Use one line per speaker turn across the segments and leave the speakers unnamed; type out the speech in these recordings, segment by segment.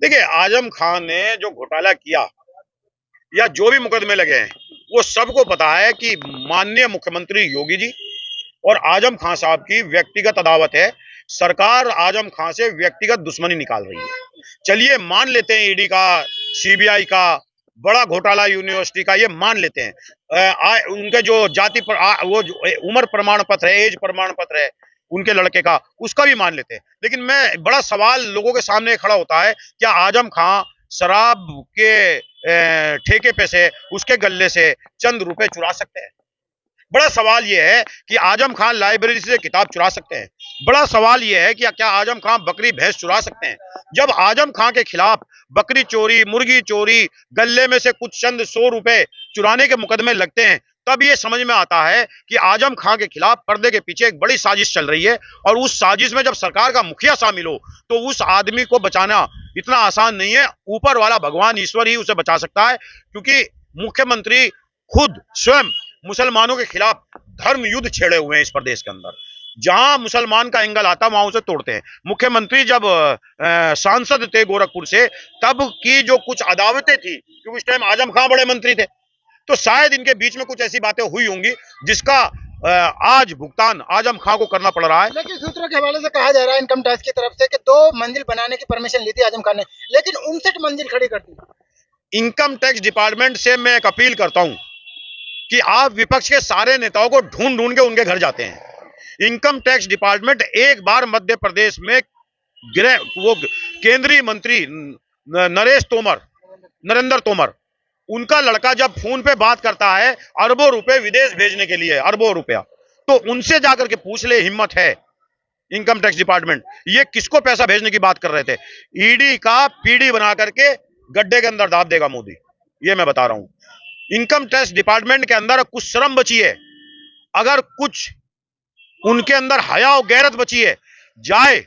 देखिए, आजम खान ने जो घोटाला किया या जो भी मुकदमे लगे हैं, वो सबको पता है कि माननीय मुख्यमंत्री योगी जी और आजम खान साहब की व्यक्तिगत अदावत है। सरकार आजम खान से व्यक्तिगत दुश्मनी निकाल रही है। चलिए मान लेते हैं ईडी का, सीबीआई का बड़ा घोटाला, यूनिवर्सिटी का, ये मान लेते हैं। उनके जो जाति पर वो जो उम्र प्रमाण पत्र है, एज प्रमाण पत्र है उनके लड़के का, उसका भी मान लेते हैं। लेकिन मैं बड़ा सवाल लोगों के सामने खड़ा होता है, क्या आजम खान शराब के ठेके पे से, उसके गल्ले से चंद रुपए चुरा सकते हैं? बड़ा सवाल यह है कि आजम खान लाइब्रेरी से किताब चुरा सकते हैं? बड़ा सवाल यह है कि क्या आजम खान बकरी भैंस चुरा सकते हैं? जब आजम खान के खिलाफ बकरी चोरी, मुर्गी चोरी, गल्ले में से कुछ चंद 100 रुपए चुराने के मुकदमे लगते हैं, तब ये समझ में आता है कि आजम खान के खिलाफ पर्दे के पीछे एक बड़ी साजिश चल रही है। और उस साजिश में जब सरकार का मुखिया शामिल हो, तो उस आदमी को बचाना इतना आसान नहीं है। ऊपर वाला भगवान ईश्वर ही उसे बचा सकता है, क्योंकि मुख्यमंत्री खुद स्वयं मुसलमानों के खिलाफ धर्म युद्ध छेड़े हुए हैं इस प्रदेश के अंदर। जहां मुसलमान का एंगल आता वहां उसे तोड़ते हैं। मुख्यमंत्री जब सांसद थे गोरखपुर से, तब की जो कुछ अदावतें थी, क्योंकि उस टाइम आजम खान बड़े मंत्री थे, तो शायद इनके बीच में कुछ ऐसी बातें हुई होंगी जिसका आज भुगतान आजम खान को करना पड़ रहा है।
लेकिन सूत्रों के हवाले से कहा जा रहा है इनकम टैक्स की तरफ से कि 2 मंजिल बनाने की परमिशन ली थी आजम खान ने, लेकिन 59 मंजिल खड़ी कर दी।
इनकम टैक्स डिपार्टमेंट से मैं एक अपील करता हूं कि आप विपक्ष के सारे नेताओं को ढूंढ ढूंढ के उनके घर जाते हैं। इनकम टैक्स डिपार्टमेंट एक बार मध्य प्रदेश में गृह वो केंद्रीय मंत्री नरेंद्र तोमर, उनका लड़का जब फोन पे बात करता है अरबों रुपए विदेश भेजने के लिए, अरबों रुपया, तो उनसे जाकर के पूछ ले, हिम्मत है इनकम टैक्स डिपार्टमेंट, ये किसको पैसा भेजने की बात कर रहे थे? ईडी का पीडी बना करके गड्ढे के अंदर दाब देगा मोदी, ये मैं बता रहा हूं। इनकम टैक्स डिपार्टमेंट के अंदर कुछ शर्म बची है, अगर कुछ उनके अंदर हया और गैरत बची है, जाए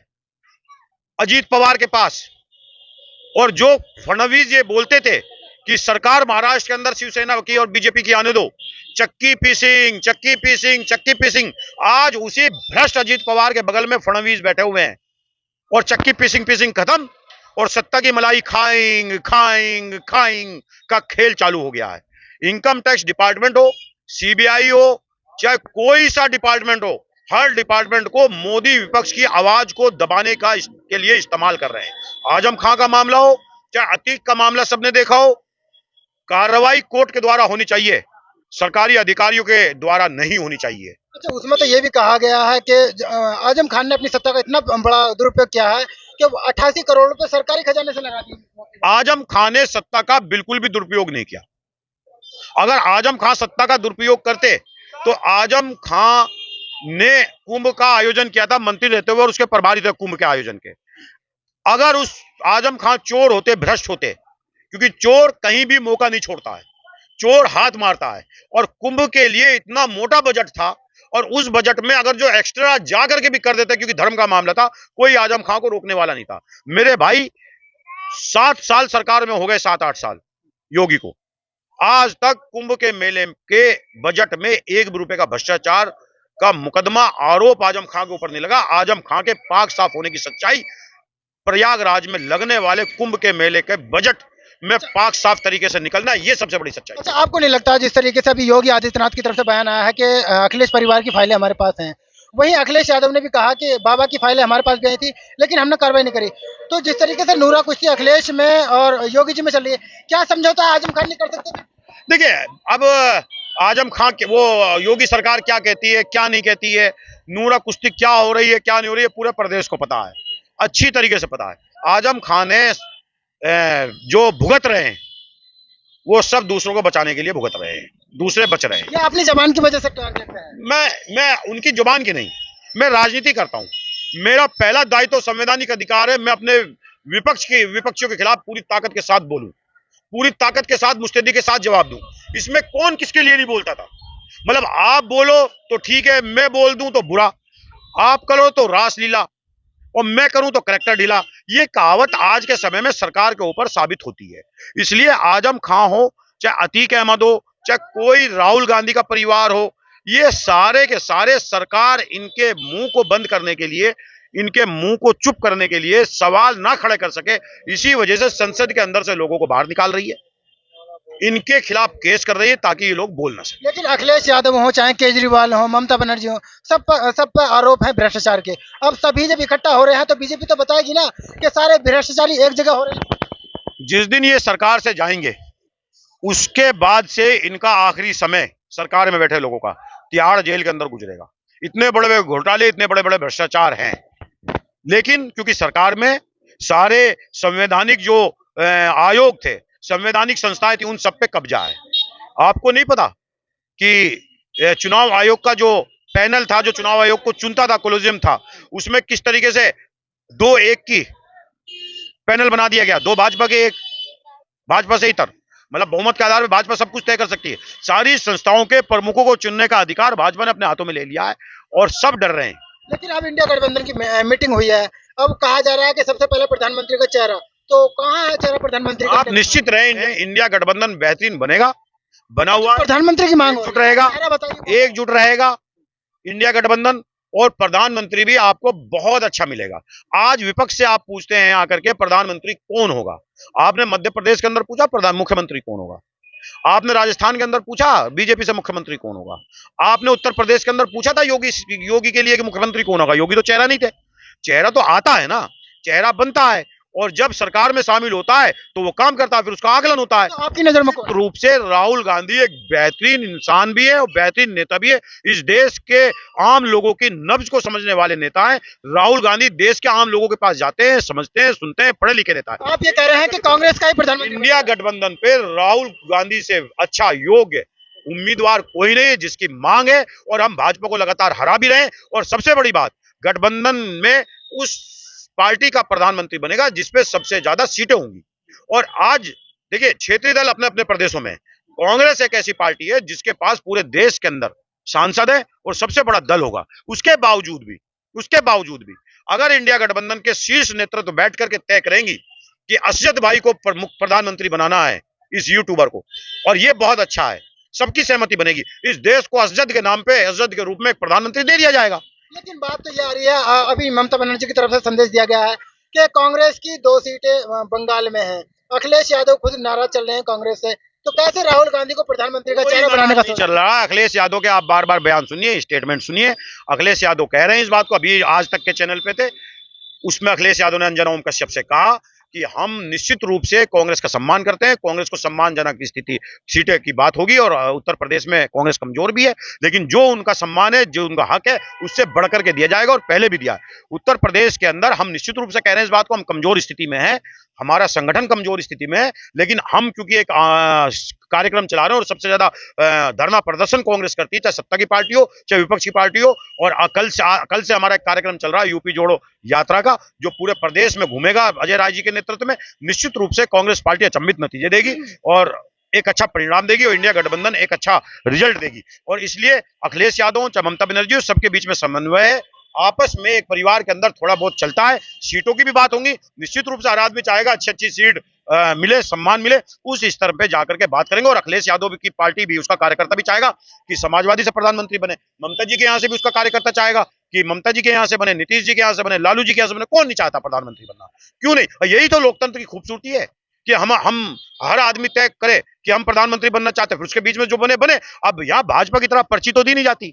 अजीत पवार के पास। और जो फडणवीस ये बोलते थे कि सरकार महाराष्ट्र के अंदर शिवसेना की और बीजेपी की आने दो, चक्की पीसिंग, चक्की पीसिंग, चक्की पीसिंग, आज उसी भ्रष्ट अजीत पवार के बगल में फडणवीस बैठे हुए हैं और चक्की पीसिंग पीसिंग खत्म और सत्ता की मलाई खाइंग खाइंग खाइंग का खेल चालू हो गया है। इनकम टैक्स डिपार्टमेंट हो, सीबीआई हो, चाहे कोई सा डिपार्टमेंट हो, हर डिपार्टमेंट को मोदी विपक्ष की आवाज को दबाने का के लिए इस्तेमाल कर रहे हैं। आजम खान का मामला हो, चाहे अतीक का मामला, सबने देखा हो, कार्रवाई कोर्ट के द्वारा होनी चाहिए, सरकारी अधिकारियों के द्वारा नहीं होनी चाहिए।
अच्छा, उसमें तो ये भी कहा गया है कि आजम खान ने अपनी सत्ता का इतना बड़ा दुरुपयोग किया है कि 88 करोड़ रुपए सरकारी खजाने से लगा दिए।
आजम खान ने सत्ता का बिल्कुल भी दुरुपयोग नहीं किया। अगर आजम खान सत्ता का दुरुपयोग करते तो आजम खान ने कुंभ का आयोजन किया था मंत्री रहते हुए, और उसके प्रभारी थे कुंभ के आयोजन के। अगर उस आजम खान चोर होते, भ्रष्ट होते, क्योंकि चोर कहीं भी मौका नहीं छोड़ता है, चोर हाथ मारता है, और कुंभ के लिए इतना मोटा बजट था, और उस बजट में अगर जो एक्स्ट्रा जाकर के भी कर देते, क्योंकि धर्म का मामला था, कोई आजम खान को रोकने वाला नहीं था। मेरे भाई 7 साल सरकार में हो गए, 7-8 साल योगी को, आज तक कुंभ के मेले के बजट में 1 भी रुपए का भ्रष्टाचार का मुकदमा, आरोप आजम खान के ऊपर नहीं लगा। आजम खान के पाक साफ होने की सच्चाई प्रयागराज में लगने वाले कुंभ के मेले के बजट में पाक साफ तरीके से निकलना, ये सबसे बड़ी सच्चाई।
अच्छा, आपको नहीं लगता जिस तरीके से अभी योगी आदित्यनाथ की तरफ से बयान आया है कि अखिलेश परिवार की फाइलें हमारे पास हैं, वहीं अखिलेश यादव ने भी कहा कि बाबा की फाइलें हमारे पास भी आई थी लेकिन हमने कार्रवाई नहीं करी, तो जिस तरीके से नूरा कुश्ती अखिलेश में और योगी जी में चल रही है, क्या समझौता आजम खान नहीं कर सकते?
देखिए, अब आजम खान के वो योगी सरकार क्या कहती है, क्या नहीं कहती है, नूरा कुश्ती क्या हो रही है, क्या नहीं हो रही है, पूरे प्रदेश को पता है, अच्छी तरीके से पता है। आजम खान ने जो भुगत रहे हैं, वो सब दूसरों को बचाने के लिए भुगत रहे हैं, दूसरे बच रहे हैं।
ये अपनी जबान की वजह से टारगेट है।
मैं उनकी जुबान की नहीं, मैं राजनीति करता हूं। मेरा पहला दायित्व संवैधानिक अधिकार है, मैं अपने विपक्षियों के खिलाफ पूरी ताकत के साथ बोलूं, पूरी ताकत के साथ, मुस्तैदी के साथ जवाब दूं। इसमें कौन किसके लिए नहीं बोलता था? मतलब आप बोलो तो ठीक है, मैं बोल दूं तो बुरा, आप करो तो रासलीला, और मैं करूं तो करेक्टर ढीला। ये कहावत आज के समय में सरकार के ऊपर साबित होती है। इसलिए आजम खान हो, चाहे अतीक अहमद हो, चाहे कोई राहुल गांधी का परिवार हो, ये सारे के सारे सरकार इनके मुंह को बंद करने के लिए इनके मुंह को चुप करने के लिए, सवाल ना खड़े कर सके, इसी वजह से संसद के अंदर से लोगों को बाहर निकाल रही है, इनके खिलाफ केस कर रही है ताकि ये लोग बोल ना सके।
लेकिन अखिलेश यादव हो, चाहे केजरीवाल हो, ममता बनर्जी हो, सब पर आरोप है भ्रष्टाचार के। अब सभी जब इकट्ठा हो रहे हैं तो बीजेपी तो बताएगी ना कि सारे भ्रष्टाचारी एक जगह हो रहे हैं।
जिस दिन ये सरकार से जाएंगे उसके बाद से इनका आखिरी समय सरकार में बैठे लोगों का तिहाड़ जेल के अंदर गुजरेगा। इतने बड़े बड़े घोटाले, इतने बड़े बड़े भ्रष्टाचार हैं, लेकिन क्योंकि सरकार में सारे संवैधानिक जो आयोग थे, संवैधानिक संस्थाएं थी, उन सब पे कब्जा है। आपको नहीं पता कि चुनाव आयोग का जो पैनल था, जो चुनाव आयोग को चुनता था, कोलिजियम था, उसमें किस तरीके से 2-1 की पैनल बना दिया गया, 2 भाजपा के 1 भाजपा से इतर, मतलब बहुमत के आधार पर भाजपा सब कुछ तय कर सकती है। सारी संस्थाओं के प्रमुखों को चुनने का अधिकार भाजपा ने अपने हाथों में ले लिया है और सब डर रहे हैं।
लेकिन अब इंडिया गठबंधन की मीटिंग हुई है, अब कहा जा रहा है कि सबसे पहले प्रधानमंत्री का चेहरा, तो कहाँ है चेहरा प्रधानमंत्री का?
आप निश्चित रहें, इंडिया गठबंधन बेहतरीन बनेगा, बना हुआ
प्रधानमंत्री की मांग
एकजुट रहेगा,
बताइए।
एकजुट रहेगा इंडिया गठबंधन, और प्रधानमंत्री भी आपको बहुत अच्छा मिलेगा। आज विपक्ष से आप पूछते हैं आकर के प्रधानमंत्री कौन होगा, आपने मध्य प्रदेश के अंदर पूछा मुख्यमंत्री कौन होगा, आपने राजस्थान के अंदर पूछा बीजेपी से मुख्यमंत्री कौन होगा, आपने उत्तर प्रदेश के अंदर पूछा था योगी के लिए कि मुख्यमंत्री कौन होगा। योगी तो चेहरा नहीं थे, चेहरा तो आता है ना, चेहरा बनता है, और जब सरकार में शामिल होता है तो वो काम करता है, फिर उसका आकलन होता है।
तो आपकी नजर में
रूप से राहुल गांधी एक बेहतरीन इंसान भी है और बेहतरीन नेता भी है, इस देश के आम लोगों की नब्ज को समझने वाले नेता हैं। राहुल गांधी देश के आम लोगों के पास जाते हैं, समझते हैं, सुनते हैं, पढ़े लिखे नेता है।
आप ये कह रहे हैं कि कांग्रेस का ही प्रधानमंत्री?
इंडिया गठबंधन पे राहुल गांधी से अच्छा योग्य उम्मीदवार कोई नहीं है, जिसकी मांग है, और हम भाजपा को लगातार हरा भी रहे हैं। और सबसे बड़ी बात, गठबंधन में उस पार्टी का प्रधानमंत्री बनेगा जिसपे सबसे ज्यादा सीटें होंगी। और आज देखिए, क्षेत्रीय दल अपने अपने प्रदेशों में, कांग्रेस एक ऐसी पार्टी है जिसके पास पूरे देश के अंदर सांसद है और सबसे बड़ा दल होगा। उसके बावजूद भी अगर इंडिया गठबंधन के शीर्ष नेतृत्व बैठ करके तय करेंगी कि असद भाई को प्रधानमंत्री बनाना है, इस यूट्यूबर को, और ये बहुत अच्छा है, सबकी सहमति बनेगी, इस देश को असद के नाम पे, असद के रूप में एक प्रधानमंत्री दे दिया जाएगा।
लेकिन बात तो ये आ रही है, अभी ममता बनर्जी की तरफ से संदेश दिया गया है कि कांग्रेस की 2 सीटें बंगाल में हैं। अखिलेश यादव खुद नाराज चल रहे हैं कांग्रेस से, तो कैसे राहुल गांधी को प्रधानमंत्री का चेहरा बनाने का
चल रहा है? अखिलेश यादव के आप बार बार बयान सुनिए, स्टेटमेंट सुनिए। अखिलेश यादव कह रहे हैं इस बात को, अभी आज तक के चैनल पे थे, उसमें अखिलेश यादव ने अंजना ओम कश्यप से कहा कि हम निश्चित रूप से कांग्रेस का सम्मान करते हैं, कांग्रेस को सम्मानजनक स्थिति सीटें की बात होगी, और उत्तर प्रदेश में कांग्रेस कमजोर भी है, लेकिन जो उनका सम्मान है, जो उनका हक है, उससे बढ़कर के दिया जाएगा, और पहले भी दिया है। उत्तर प्रदेश के अंदर हम निश्चित रूप से कह रहे हैं इस बात को, हम कमजोर स्थिति में हैं, हमारा संगठन कमजोर स्थिति में है, लेकिन हम क्योंकि एक कार्यक्रम चला रहे हैं, और सबसे ज्यादा धरना प्रदर्शन कांग्रेस करती है, चाहे सत्ता की पार्टी हो चाहे विपक्ष की पार्टी हो, और कल से हमारा एक कार्यक्रम चल रहा है यूपी जोड़ो यात्रा का, जो पूरे प्रदेश में घूमेगा अजय राय जी के नेतृत्व में। निश्चित रूप से कांग्रेस पार्टी अचंभित नतीजे देगी और एक अच्छा परिणाम देगी, और इंडिया गठबंधन एक अच्छा रिजल्ट देगी। और इसलिए अखिलेश यादव चाहे ममता बनर्जी, सबके बीच में समन्वय है, आपस में एक परिवार के अंदर थोड़ा बहुत चलता है, सीटों की भी बात होंगी। निश्चित रूप से हर आदमी चाहेगा अच्छी सीट मिले, सम्मान मिले, उस स्तर पे जाकर के बात करेंगे। और अखिलेश यादव की पार्टी भी, उसका कार्यकर्ता भी चाहेगा कि समाजवादी से प्रधानमंत्री बने, ममता जी के यहाँ से भी उसका कार्यकर्ता चाहेगा कि ममता जी के यहाँ से बने, नीतीश जी के यहाँ से बने, लालू जी के यहाँ से बने। कौन नहीं चाहता प्रधानमंत्री बनना, क्यों नहीं? यही तो लोकतंत्र की खूबसूरती है कि हम हर आदमी तय करे कि हम प्रधानमंत्री बनना चाहते हैं, फिर उसके बीच में जो बने। अब यहाँ भाजपा की तरह पर्ची तो दी नहीं जाती,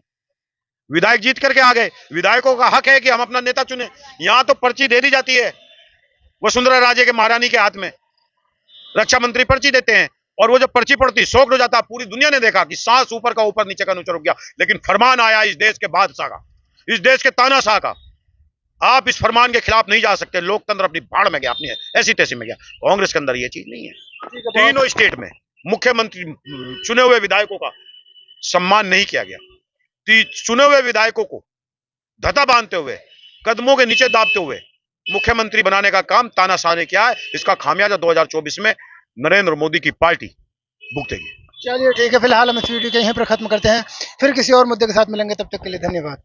विधायक जीत करके आ गए, विधायकों का हक है कि हम अपना नेता चुने, यहाँ तो पर्ची दे दी जाती है। वसुंधरा राजे के महारानी के हाथ में रक्षा मंत्री पर्ची देते हैं, और वो जब पर्ची पड़ती शौक हो जाता। पूरी दुनिया ने देखा कि सांस ऊपर का ऊपर, नीचे का नीचे रुक गया, लेकिन फरमान आया इस देश के बादशाह का, इस देश के तानाशाह का, आप इस फरमान के खिलाफ नहीं जा सकते। लोकतंत्र अपनी भाड़ में गया, अपनी ऐसी तैसी में गया। कांग्रेस के अंदर ये चीज नहीं है। तीनों स्टेट में मुख्यमंत्री चुने हुए विधायकों का सम्मान नहीं किया गया, चुने हुए विधायकों को धता बांधते हुए, कदमों के नीचे दाबते हुए मुख्यमंत्री बनाने का काम तानाशाह ने किया है। इसका खामियाजा 2024 में नरेंद्र मोदी की पार्टी भुगतेगी।
चलिए ठीक है, फिलहाल हम इस वीडियो को यहीं पर खत्म करते हैं, फिर किसी और मुद्दे के साथ मिलेंगे, तब तक के लिए धन्यवाद।